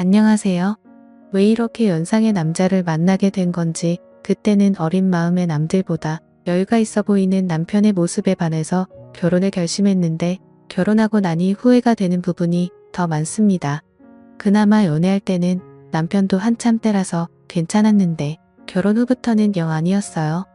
안녕하세요. 왜 이렇게 연상의 남자를 만나게 된 건지 그때는 어린 마음의 남들보다 여유가 있어 보이는 남편의 모습에 반해서 결혼을 결심했는데 결혼하고 나니 후회가 되는 부분이 더 많습니다. 그나마 연애할 때는 남편도 한참 때라서 괜찮았는데 결혼 후부터는 영 아니었어요.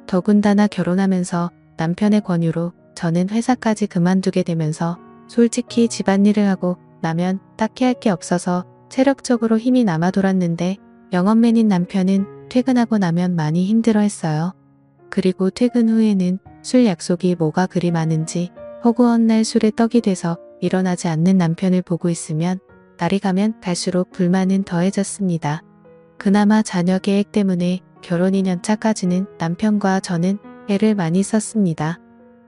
더군다나 결혼하면서 남편의 권유로 저는 회사까지 그만두게 되면서 솔직히 집안일을 하고 나면 딱히 할 게 없어서 체력적으로 힘이 남아 돌았는데 영업맨인 남편은 퇴근하고 나면 많이 힘들어했어요. 그리고 퇴근 후에는 술 약속이 뭐가 그리 많은지 허구한 날 술에 떡이 돼서 일어나지 않는 남편을 보고 있으면 날이 가면 갈수록 불만은 더해졌습니다. 그나마 자녀 계획 때문에 결혼 2년 차까지는 남편과 저는 애를 많이 썼습니다.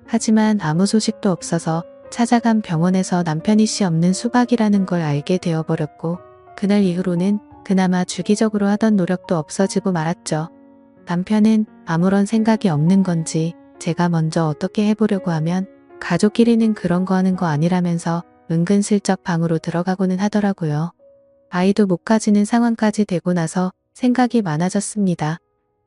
하지만 아무 소식도 없어서 찾아간 병원에서 남편이 씨 없는 수박이라는 걸 알게 되어버렸고 그날 이후로는 그나마 주기적으로 하던 노력도 없어지고 말았죠. 남편은 아무런 생각이 없는 건지 제가 먼저 어떻게 해보려고 하면 가족끼리는 그런 거 하는 거 아니라면서 은근슬쩍 방으로 들어가고는 하더라고요. 아이도 못 가지는 상황까지 되고 나서 생각이 많아졌습니다.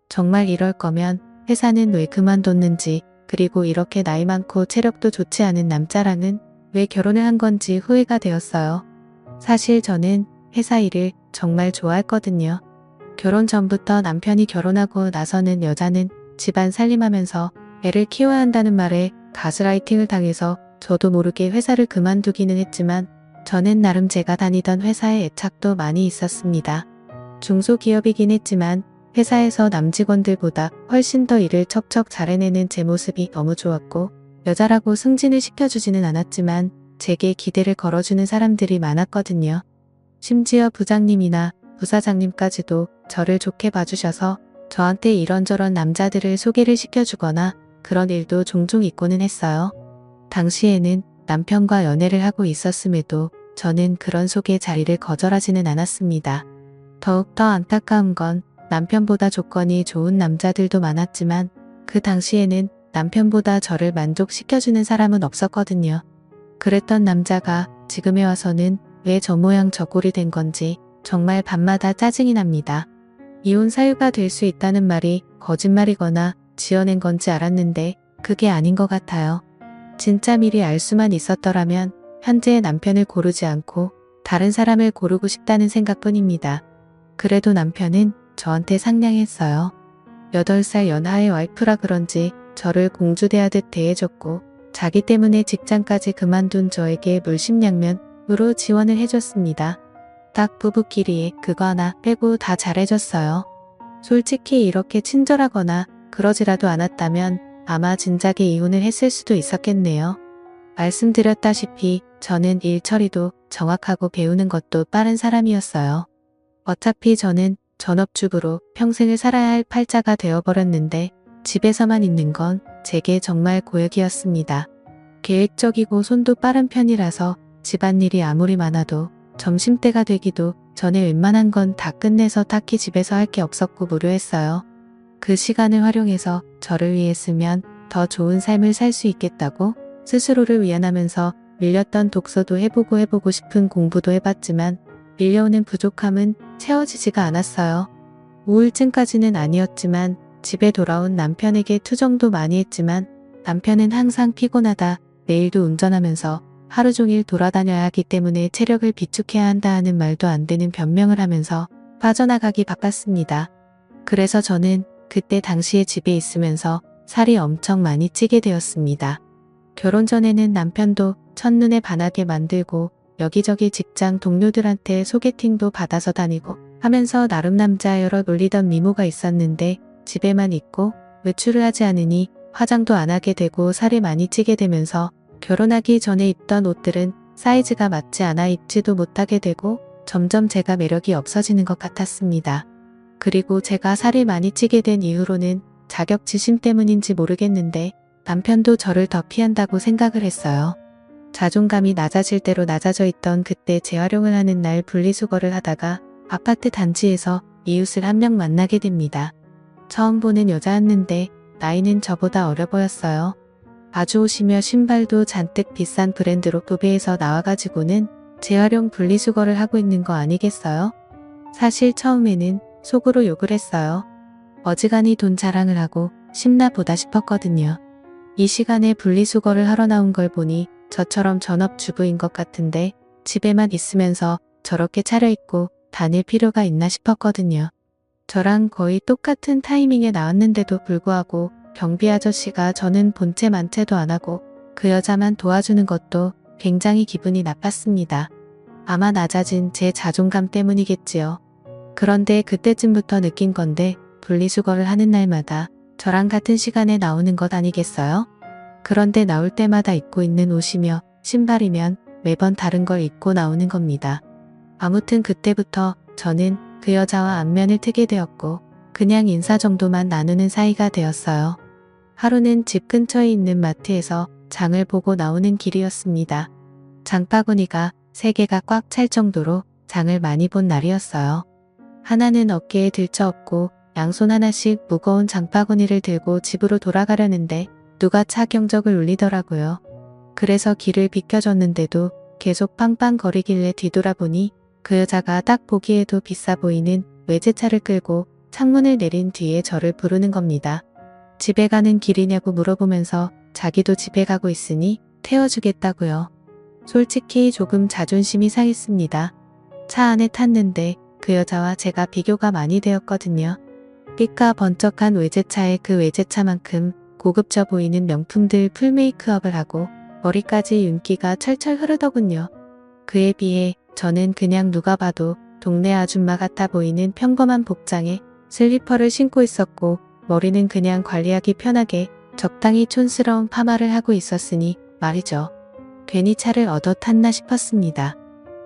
정말 이럴 거면 회사는 왜 그만뒀는지 그리고 이렇게 나이 많고 체력도 좋지 않은 남자랑은 왜 결혼을 한 건지 후회가 되었어요. 사실 저는 회사 일을 정말 좋아했거든요. 결혼 전부터 남편이 결혼하고 나서는 여자는 집안 살림하면서 애를 키워야 한다는 말에 가스라이팅을 당해서 저도 모르게 회사를 그만두기는 했지만 저는 나름 제가 다니던 회사에 애착도 많이 있었습니다. 중소기업이긴 했지만 회사에서 남직원들보다 훨씬 더 일을 척척 잘해내는 제 모습이 너무 좋았고 여자라고 승진을 시켜주지는 않았지만 제게 기대를 걸어주는 사람들이 많았거든요. 심지어 부장님이나 부사장님까지도 저를 좋게 봐주셔서 저한테 이런저런 남자들을 소개를 시켜주거나 그런 일도 종종 있고는 했어요. 당시에는 남편과 연애를 하고 있었음에도 저는 그런 소개 자리를 거절하지는 않았습니다. 더욱더 안타까운 건 남편보다 조건이 좋은 남자들도 많았지만 그 당시에는 남편보다 저를 만족시켜주는 사람은 없었거든요. 그랬던 남자가 지금에 와서는 왜 저 모양 저 꼴이 된 건지 정말 밤마다 짜증이 납니다. 이혼 사유가 될 수 있다는 말이 거짓말이거나 지어낸 건지 알았는데 그게 아닌 것 같아요. 진짜 미리 알 수만 있었더라면 현재의 남편을 고르지 않고 다른 사람을 고르고 싶다는 생각뿐입니다. 그래도 남편은 저한테 상냥했어요. 8살 연하의 와이프라 그런지 저를 공주 대하듯 대해줬고 자기 때문에 직장까지 그만둔 저에게 물심양면으로 지원을 해줬습니다. 딱 부부끼리 그거 하나 빼고 다 잘해줬어요. 솔직히 이렇게 친절하거나 그러지라도 않았다면 아마 진작에 이혼을 했을 수도 있었겠네요. 말씀드렸다시피 저는 일 처리도 정확하고 배우는 것도 빠른 사람이었어요. 어차피 저는 전업주부로 평생을 살아야 할 팔자가 되어버렸는데 집에서만 있는 건 제게 정말 고역이었습니다. 계획적이고 손도 빠른 편이라서 집안일이 아무리 많아도 점심때가 되기도 전에 웬만한 건 다 끝내서 딱히 집에서 할 게 없었고 무료했어요. 그 시간을 활용해서 저를 위해 쓰면 더 좋은 삶을 살 수 있겠다고 스스로를 위안하면서 밀렸던 독서도 해보고 싶은 공부도 해봤지만 밀려오는 부족함은 채워지지가 않았어요. 우울증까지는 아니었지만 집에 돌아온 남편에게 투정도 많이 했지만 남편은 항상 피곤하다, 내일도 운전하면서 하루 종일 돌아다녀야 하기 때문에 체력을 비축해야 한다 하는 말도 안 되는 변명을 하면서 빠져나가기 바빴습니다. 그래서 저는 그때 당시에 집에 있으면서 살이 엄청 많이 찌게 되었습니다. 결혼 전에는 남편도 첫눈에 반하게 만들고 여기저기 직장 동료들한테 소개팅도 받아서 다니고 하면서 나름 남자여러 놀리던 미모가 있었는데 집에만 있고 외출을 하지 않으니 화장도 안 하게 되고 살이 많이 찌게 되면서 결혼하기 전에 입던 옷들은 사이즈가 맞지 않아 입지도 못하게 되고 점점 제가 매력이 없어지는 것 같았습니다. 그리고 제가 살이 많이 찌게 된 이후로는 자격지심 때문인지 모르겠는데 남편도 저를 더 피한다고 생각을 했어요. 자존감이 낮아질 대로 낮아져 있던 그때 재활용을 하는 날 분리수거를 하다가 아파트 단지에서 이웃을 한 명 만나게 됩니다. 처음 보는 여자였는데 나이는 저보다 어려 보였어요. 아주 옷이며 신발도 잔뜩 비싼 브랜드로 구매해서 나와가지고는 재활용 분리수거를 하고 있는 거 아니겠어요? 사실 처음에는 속으로 욕을 했어요. 어지간히 돈 자랑을 하고 싶나 보다 싶었거든요. 이 시간에 분리수거를 하러 나온 걸 보니 저처럼 전업주부인 것 같은데 집에만 있으면서 저렇게 차려입고 다닐 필요가 있나 싶었거든요. 저랑 거의 똑같은 타이밍에 나왔는데도 불구하고 경비 아저씨가 저는 본체 만체도 안 하고 그 여자만 도와주는 것도 굉장히 기분이 나빴습니다. 아마 낮아진 제 자존감 때문이겠지요. 그런데 그때쯤부터 느낀 건데 분리수거를 하는 날마다 저랑 같은 시간에 나오는 것 아니겠어요? 그런데 나올 때마다 입고 있는 옷이며 신발이면 매번 다른 걸 입고 나오는 겁니다. 아무튼 그때부터 저는 그 여자와 안면을 트게 되었고 그냥 인사 정도만 나누는 사이가 되었어요. 하루는 집 근처에 있는 마트에서 장을 보고 나오는 길이었습니다. 장바구니가 3개가 꽉 찰 정도로 장을 많이 본 날이었어요. 하나는 어깨에 들쳐업고 양손 하나씩 무거운 장바구니를 들고 집으로 돌아가려는데 누가 차 경적을 울리더라고요. 그래서 길을 비켜줬는데도 계속 빵빵거리길래 뒤돌아보니 그 여자가 딱 보기에도 비싸 보이는 외제차를 끌고 창문을 내린 뒤에 저를 부르는 겁니다. 집에 가는 길이냐고 물어보면서 자기도 집에 가고 있으니 태워주겠다고요. 솔직히 조금 자존심이 상했습니다. 차 안에 탔는데 그 여자와 제가 비교가 많이 되었거든요. 삐까 번쩍한 외제차에 그 외제차만큼 고급져 보이는 명품들 풀 메이크업을 하고 머리까지 윤기가 철철 흐르더군요. 그에 비해 저는 그냥 누가 봐도 동네 아줌마 같아 보이는 평범한 복장에 슬리퍼를 신고 있었고 머리는 그냥 관리하기 편하게 적당히 촌스러운 파마를 하고 있었으니 말이죠. 괜히 차를 얻어 탔나 싶었습니다.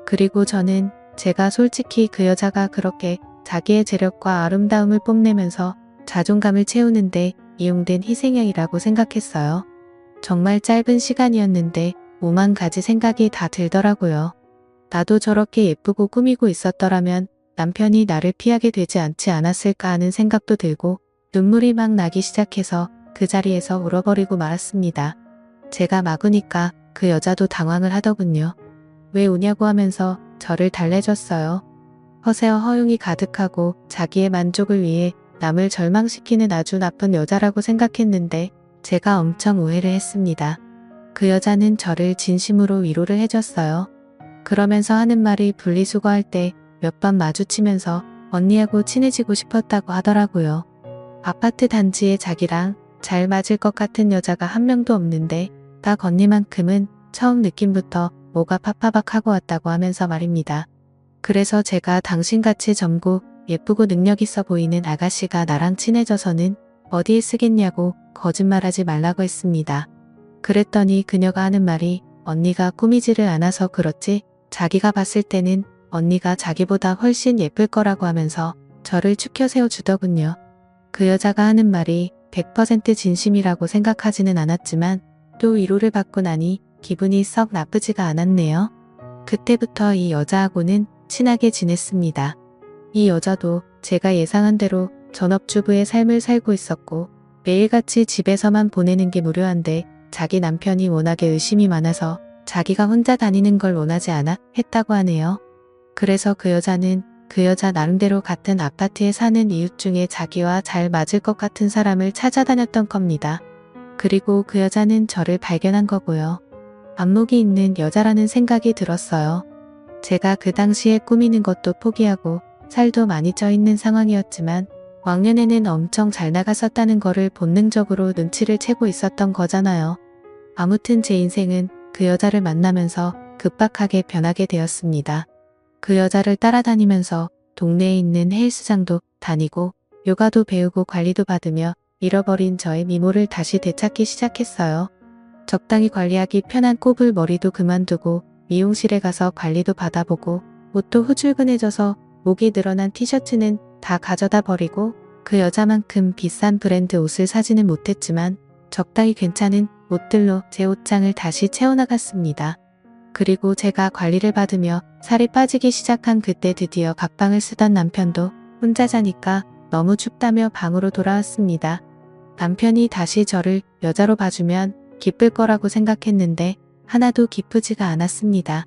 그리고 저는 제가 솔직히 그 여자가 그렇게 자기의 재력과 아름다움을 뽐내면서 자존감을 채우는데 이용된 희생양이라고 생각했어요. 정말 짧은 시간이었는데 5만 가지 생각이 다 들더라고요. 나도 저렇게 예쁘고 꾸미고 있었더라면 남편이 나를 피하게 되지 않지 않았을까 하는 생각도 들고 눈물이 막 나기 시작해서 그 자리에서 울어버리고 말았습니다. 제가 막 우니까 그 여자도 당황을 하더군요. 왜 우냐고 하면서 저를 달래줬어요. 허세와 허용이 가득하고 자기의 만족을 위해 남을 절망시키는 아주 나쁜 여자라고 생각했는데 제가 엄청 오해를 했습니다. 그 여자는 저를 진심으로 위로를 해줬어요. 그러면서 하는 말이 분리수거할 때 몇 번 마주치면서 언니하고 친해지고 싶었다고 하더라고요. 아파트 단지에 자기랑 잘 맞을 것 같은 여자가 한 명도 없는데 딱 언니만큼은 처음 느낌부터 뭐가 팍팍하고 왔다고 하면서 말입니다. 그래서 제가 당신같이 젊고 예쁘고 능력 있어 보이는 아가씨가 나랑 친해져서는 어디에 쓰겠냐고 거짓말하지 말라고 했습니다. 그랬더니 그녀가 하는 말이 언니가 꾸미지를 않아서 그렇지 자기가 봤을 때는 언니가 자기보다 훨씬 예쁠 거라고 하면서 저를 추켜 세워주더군요. 그 여자가 하는 말이 100% 진심이라고 생각하지는 않았지만 또 위로를 받고 나니 기분이 썩 나쁘지가 않았네요. 그때부터 이 여자하고는 친하게 지냈습니다. 이 여자도 제가 예상한 대로 전업주부의 삶을 살고 있었고 매일같이 집에서만 보내는 게 무료한데 자기 남편이 워낙에 의심이 많아서 자기가 혼자 다니는 걸 원하지 않아 했다고 하네요. 그래서 그 여자는 그 여자 나름대로 같은 아파트에 사는 이웃 중에 자기와 잘 맞을 것 같은 사람을 찾아다녔던 겁니다. 그리고 그 여자는 저를 발견한 거고요. 안목이 있는 여자라는 생각이 들었어요. 제가 그 당시에 꾸미는 것도 포기하고 살도 많이 쪄 있는 상황이었지만 왕년에는 엄청 잘 나갔었다는 거를 본능적으로 눈치를 채고 있었던 거잖아요. 아무튼 제 인생은 그 여자를 만나면서 급박하게 변하게 되었습니다. 그 여자를 따라다니면서 동네에 있는 헬스장도 다니고 요가도 배우고 관리도 받으며 잃어버린 저의 미모를 다시 되찾기 시작했어요. 적당히 관리하기 편한 꼽을 머리도 그만두고 미용실에 가서 관리도 받아보고 옷도 후줄근해져서 목이 늘어난 티셔츠는 다 가져다 버리고 그 여자만큼 비싼 브랜드 옷을 사지는 못했지만 적당히 괜찮은 옷들로 제 옷장을 다시 채워나갔습니다. 그리고 제가 관리를 받으며 살이 빠지기 시작한 그때 드디어 각방을 쓰던 남편도 혼자 자니까 너무 춥다며 방으로 돌아왔습니다. 남편이 다시 저를 여자로 봐주면 기쁠 거라고 생각했는데 하나도 기쁘지가 않았습니다.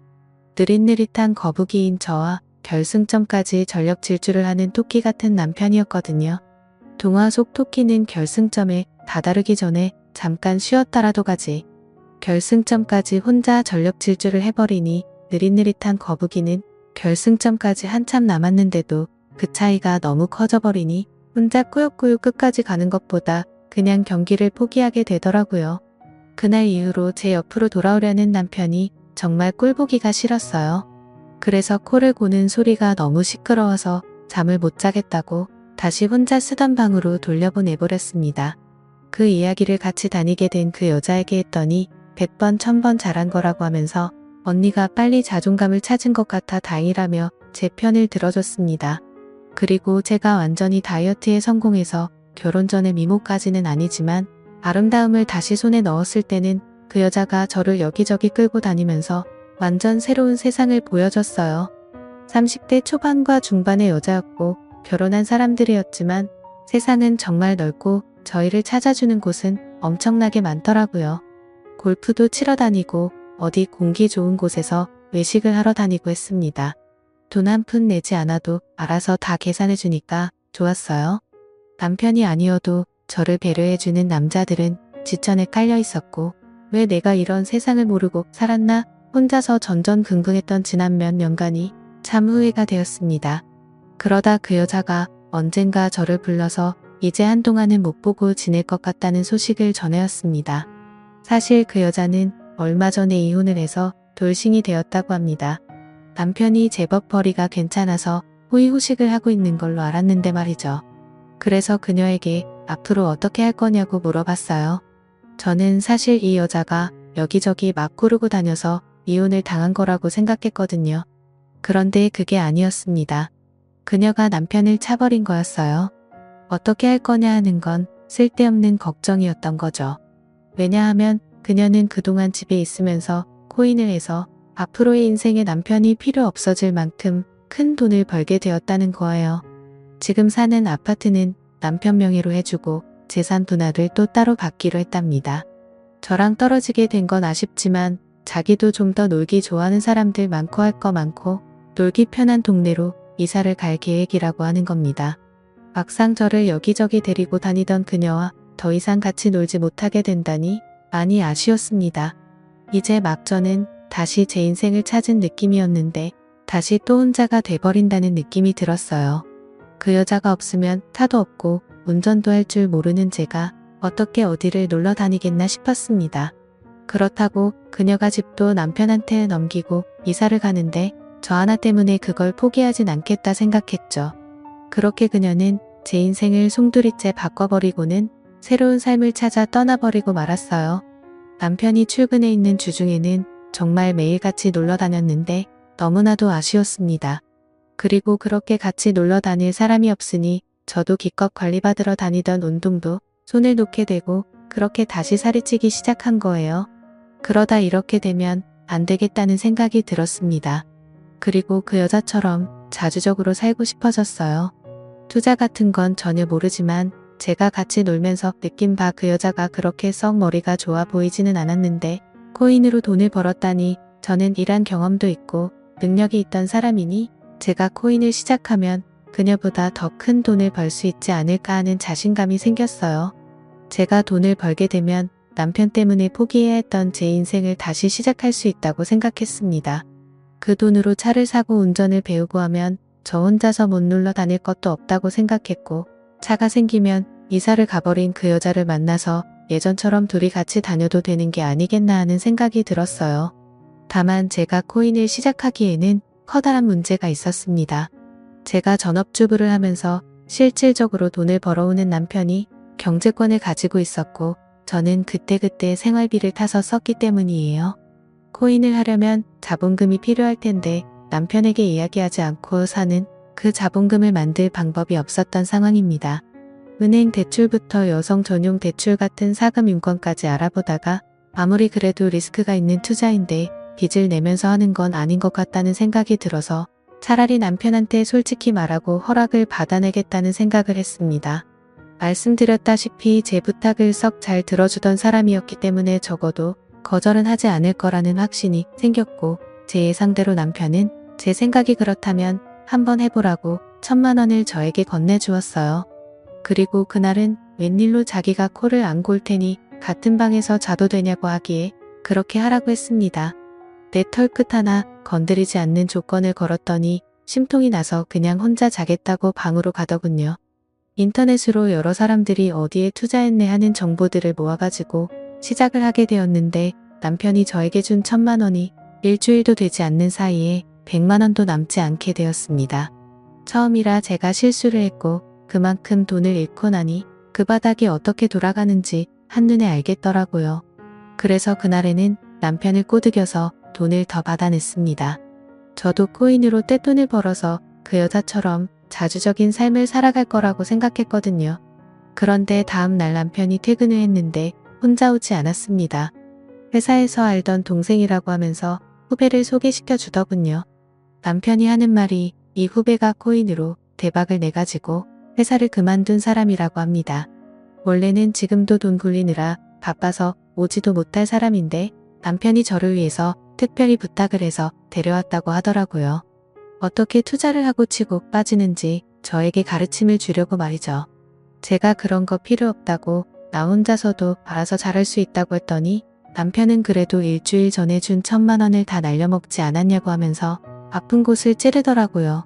느릿느릿한 거북이인 저와 결승점까지 전력 질주를 하는 토끼 같은 남편이었거든요. 동화 속 토끼는 결승점에 다다르기 전에 잠깐 쉬었다라도 가지. 결승점까지 혼자 전력 질주를 해버리니 느릿느릿한 거북이는 결승점까지 한참 남았는데도 그 차이가 너무 커져버리니 혼자 꾸역꾸역 끝까지 가는 것보다 그냥 경기를 포기하게 되더라고요. 그날 이후로 제 옆으로 돌아오려는 남편이 정말 꼴보기가 싫었어요. 그래서 코를 고는 소리가 너무 시끄러워서 잠을 못 자겠다고 다시 혼자 쓰던 방으로 돌려보내버렸습니다. 그 이야기를 같이 다니게 된 그 여자에게 했더니 100번 1000번 잘한 거라고 하면서 언니가 빨리 자존감을 찾은 것 같아 다행이라며 제 편을 들어줬습니다. 그리고 제가 완전히 다이어트에 성공해서 결혼 전에 미모까지는 아니지만 아름다움을 다시 손에 넣었을 때는 그 여자가 저를 여기저기 끌고 다니면서 완전 새로운 세상을 보여줬어요. 30대 초반과 중반의 여자였고 결혼한 사람들이었지만 세상은 정말 넓고 저희를 찾아주는 곳은 엄청나게 많더라고요. 골프도 치러 다니고 어디 공기 좋은 곳에서 외식을 하러 다니고 했습니다. 돈 한 푼 내지 않아도 알아서 다 계산해 주니까 좋았어요. 남편이 아니어도 저를 배려해주는 남자들은 지천에 깔려 있었고 왜 내가 이런 세상을 모르고 살았나 혼자서 전전긍긍했던 지난 몇 년간이 참 후회가 되었습니다. 그러다 그 여자가 언젠가 저를 불러서 이제 한동안은 못 보고 지낼 것 같다는 소식을 전해왔습니다. 사실 그 여자는 얼마 전에 이혼을 해서 돌싱이 되었다고 합니다. 남편이 제법 벌이가 괜찮아서 호의호식을 하고 있는 걸로 알았는데 말이죠. 그래서 그녀에게 앞으로 어떻게 할 거냐고 물어봤어요. 저는 사실 이 여자가 여기저기 막 구르고 다녀서 이혼을 당한 거라고 생각했거든요. 그런데 그게 아니었습니다. 그녀가 남편을 차버린 거였어요. 어떻게 할 거냐 하는 건 쓸데없는 걱정이었던 거죠. 왜냐하면 그녀는 그동안 집에 있으면서 코인을 해서 앞으로의 인생에 남편이 필요 없어질 만큼 큰 돈을 벌게 되었다는 거예요. 지금 사는 아파트는 남편 명의로 해주고 재산 분할을 또 따로 받기로 했답니다. 저랑 떨어지게 된 건 아쉽지만 자기도 좀 더 놀기 좋아하는 사람들 많고 할 거 많고 놀기 편한 동네로 이사를 갈 계획이라고 하는 겁니다. 막상 저를 여기저기 데리고 다니던 그녀와 더 이상 같이 놀지 못하게 된다니 많이 아쉬웠습니다. 이제 막 저는 다시 제 인생을 찾은 느낌이었는데 다시 또 혼자가 돼버린다는 느낌이 들었어요. 그 여자가 없으면 차도 없고 운전도 할 줄 모르는 제가 어떻게 어디를 놀러 다니겠나 싶었습니다. 그렇다고 그녀가 집도 남편한테 넘기고 이사를 가는데 저 하나 때문에 그걸 포기하진 않겠다 생각했죠. 그렇게 그녀는 제 인생을 송두리째 바꿔버리고는 새로운 삶을 찾아 떠나버리고 말았어요. 남편이 출근해 있는 주중에는 정말 매일같이 놀러 다녔는데 너무나도 아쉬웠습니다. 그리고 그렇게 같이 놀러 다닐 사람이 없으니 저도 기껏 관리받으러 다니던 운동도 손을 놓게 되고 그렇게 다시 살이 찌기 시작한 거예요. 그러다 이렇게 되면 안 되겠다는 생각이 들었습니다. 그리고 그 여자처럼 자주적으로 살고 싶어졌어요. 투자 같은 건 전혀 모르지만 제가 같이 놀면서 느낀 바 그 여자가 그렇게 썩 머리가 좋아 보이지는 않았는데 코인으로 돈을 벌었다니 저는 일한 경험도 있고 능력이 있던 사람이니 제가 코인을 시작하면 그녀보다 더 큰 돈을 벌 수 있지 않을까 하는 자신감이 생겼어요. 제가 돈을 벌게 되면 남편 때문에 포기해야 했던 제 인생을 다시 시작할 수 있다고 생각했습니다. 그 돈으로 차를 사고 운전을 배우고 하면 저 혼자서 못 놀러 다닐 것도 없다고 생각했고 차가 생기면 이사를 가버린 그 여자를 만나서 예전처럼 둘이 같이 다녀도 되는 게 아니겠나 하는 생각이 들었어요. 다만 제가 코인을 시작하기에는 커다란 문제가 있었습니다. 제가 전업주부를 하면서 실질적으로 돈을 벌어오는 남편이 경제권을 가지고 있었고 저는 그때그때 생활비를 타서 썼기 때문이에요. 코인을 하려면 자본금이 필요할 텐데 남편에게 이야기하지 않고 사는 그 자본금을 만들 방법이 없었던 상황입니다. 은행 대출부터 여성 전용 대출 같은 사금 인권까지 알아보다가 아무리 그래도 리스크가 있는 투자인데 빚을 내면서 하는 건 아닌 것 같다는 생각이 들어서 차라리 남편한테 솔직히 말하고 허락을 받아내겠다는 생각을 했습니다. 말씀드렸다시피 제 부탁을 썩 잘 들어주던 사람이었기 때문에 적어도 거절은 하지 않을 거라는 확신이 생겼고 제 예상대로 남편은 제 생각이 그렇다면 한번 해보라고 1,000만 원을 저에게 건네주었어요. 그리고 그날은 웬일로 자기가 코를 안 골 테니 같은 방에서 자도 되냐고 하기에 그렇게 하라고 했습니다. 내 털끝 하나 건드리지 않는 조건을 걸었더니 심통이 나서 그냥 혼자 자겠다고 방으로 가더군요. 인터넷으로 여러 사람들이 어디에 투자했네 하는 정보들을 모아가지고 시작을 하게 되었는데 남편이 저에게 준 1,000만 원이 일주일도 되지 않는 사이에 100만 원도 남지 않게 되었습니다. 처음이라 제가 실수를 했고 그만큼 돈을 잃고 나니 그 바닥이 어떻게 돌아가는지 한눈에 알겠더라고요. 그래서 그날에는 남편을 꼬드겨서 돈을 더 받아냈습니다. 저도 코인으로 떼돈을 벌어서 그 여자처럼 자주적인 삶을 살아갈 거라고 생각했거든요. 그런데 다음 날 남편이 퇴근을 했는데 혼자 오지 않았습니다. 회사에서 알던 동생이라고 하면서 후배를 소개시켜 주더군요. 남편이 하는 말이 이 후배가 코인으로 대박을 내가지고 회사를 그만둔 사람이라고 합니다. 원래는 지금도 돈 굴리느라 바빠서 오지도 못할 사람인데 남편이 저를 위해서 특별히 부탁을 해서 데려왔다고 하더라고요. 어떻게 투자를 하고 치고 빠지는지 저에게 가르침을 주려고 말이죠. 제가 그런 거 필요 없다고 나 혼자서도 알아서 잘할 수 있다고 했더니 남편은 그래도 일주일 전에 준 1,000만 원을 다 날려먹지 않았냐고 하면서 아픈 곳을 찌르더라고요.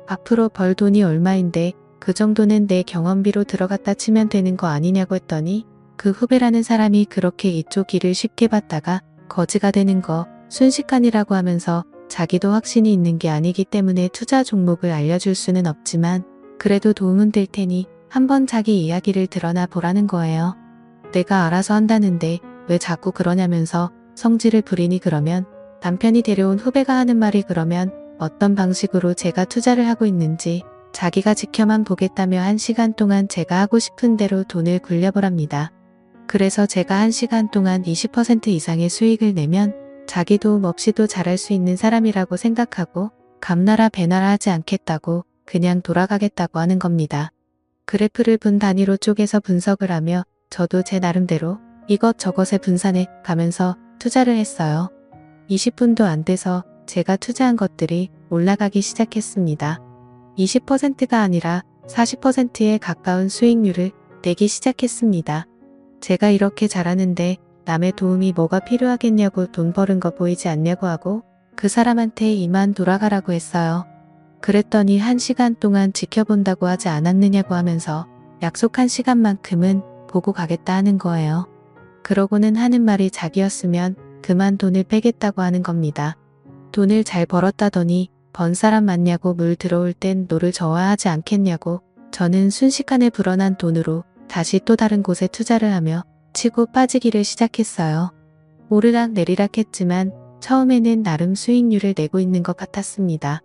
앞으로 벌 돈이 얼마인데 그 정도는 내 경험비로 들어갔다 치면 되는 거 아니냐고 했더니 그 후배라는 사람이 그렇게 이쪽 일을 쉽게 봤다가 거지가 되는 거 순식간이라고 하면서 자기도 확신이 있는 게 아니기 때문에 투자 종목을 알려줄 수는 없지만 그래도 도움은 될 테니 한번 자기 이야기를 드러나 보라는 거예요. 내가 알아서 한다는데 왜 자꾸 그러냐면서 성질을 부리니 그러면 남편이 데려온 후배가 하는 말이 그러면 어떤 방식으로 제가 투자를 하고 있는지 자기가 지켜만 보겠다며 1시간 동안 제가 하고 싶은 대로 돈을 굴려보랍니다. 그래서 제가 1시간 동안 20% 이상의 수익을 내면 자기 도움 없이도 잘할 수 있는 사람이라고 생각하고 감나라 배나라 하지 않겠다고 그냥 돌아가겠다고 하는 겁니다. 그래프를 분 단위로 쪼개서 분석을 하며 저도 제 나름대로 이것저것에 분산해 가면서 투자를 했어요. 20분도 안 돼서 제가 투자한 것들이 올라가기 시작했습니다. 20%가 아니라 40%에 가까운 수익률을 내기 시작했습니다. 제가 이렇게 잘하는데 남의 도움이 뭐가 필요하겠냐고 돈 버는 거 보이지 않냐고 하고 그 사람한테 이만 돌아가라고 했어요. 그랬더니 1시간 동안 지켜본다고 하지 않았느냐고 하면서 약속한 시간만큼은 보고 가겠다 하는 거예요. 그러고는 하는 말이 자기였으면 그만 돈을 빼겠다고 하는 겁니다. 돈을 잘 벌었다더니 번 사람 맞냐고 물 들어올 땐 노를 저어야 하지 않겠냐고 저는 순식간에 불어난 돈으로 다시 또 다른 곳에 투자를 하며 치고 빠지기를 시작했어요. 오르락 내리락 했지만 처음에는 나름 수익률을 내고 있는 것 같았습니다.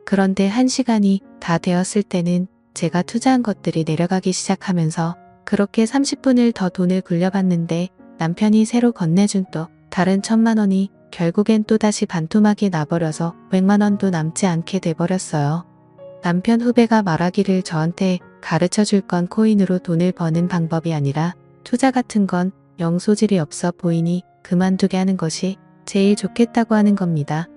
그런데 1시간이 다 되었을 때는 제가 투자한 것들이 내려가기 시작하면서 그렇게 30분을 더 돈을 굴려봤는데 남편이 새로 건네준 또 다른 1,000만 원이 결국엔 또다시 반토막이 나버려서 100만 원도 남지 않게 돼버렸어요. 남편 후배가 말하기를 저한테 가르쳐 줄 건 코인으로 돈을 버는 방법이 아니라 투자 같은 건 영 소질이 없어 보이니 그만두게 하는 것이 제일 좋겠다고 하는 겁니다.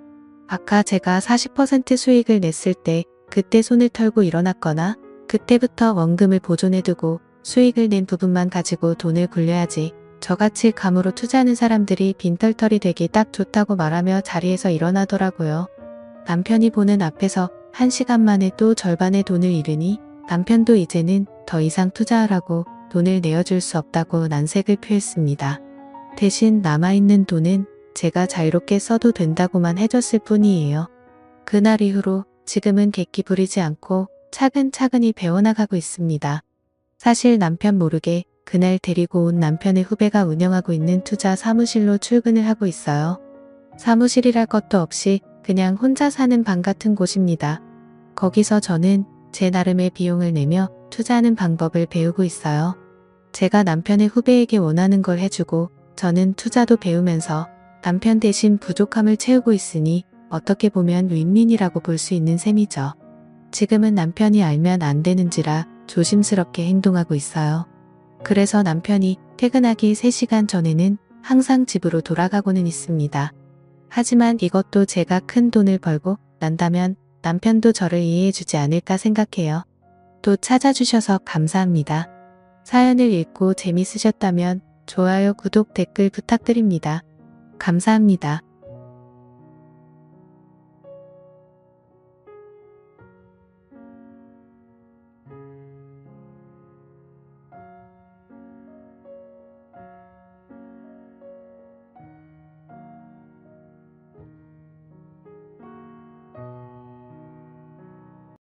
아까 제가 40% 수익을 냈을 때 그때 손을 털고 일어났거나 그때부터 원금을 보존해두고 수익을 낸 부분만 가지고 돈을 굴려야지 저같이 감으로 투자하는 사람들이 빈털털이 되기 딱 좋다고 말하며 자리에서 일어나더라고요. 남편이 보는 앞에서 1시간 만에 또 절반의 돈을 잃으니 남편도 이제는 더 이상 투자하라고 돈을 내어줄 수 없다고 난색을 표했습니다. 대신 남아있는 돈은 제가 자유롭게 써도 된다고만 해줬을 뿐이에요. 그날 이후로 지금은 객기 부리지 않고 차근차근히 배워나가고 있습니다. 사실 남편 모르게 그날 데리고 온 남편의 후배가 운영하고 있는 투자 사무실로 출근을 하고 있어요. 사무실이랄 것도 없이 그냥 혼자 사는 방 같은 곳입니다. 거기서 저는 제 나름의 비용을 내며 투자하는 방법을 배우고 있어요. 제가 남편의 후배에게 원하는 걸 해주고 저는 투자도 배우면서 남편 대신 부족함을 채우고 있으니 어떻게 보면 윈윈이라고 볼 수 있는 셈이죠. 지금은 남편이 알면 안 되는지라 조심스럽게 행동하고 있어요. 그래서 남편이 퇴근하기 3시간 전에는 항상 집으로 돌아가고는 있습니다. 하지만 이것도 제가 큰 돈을 벌고 난다면 남편도 저를 이해해주지 않을까 생각해요. 또 찾아주셔서 감사합니다. 사연을 읽고 재밌으셨다면 좋아요, 구독, 댓글 부탁드립니다. 감사합니다.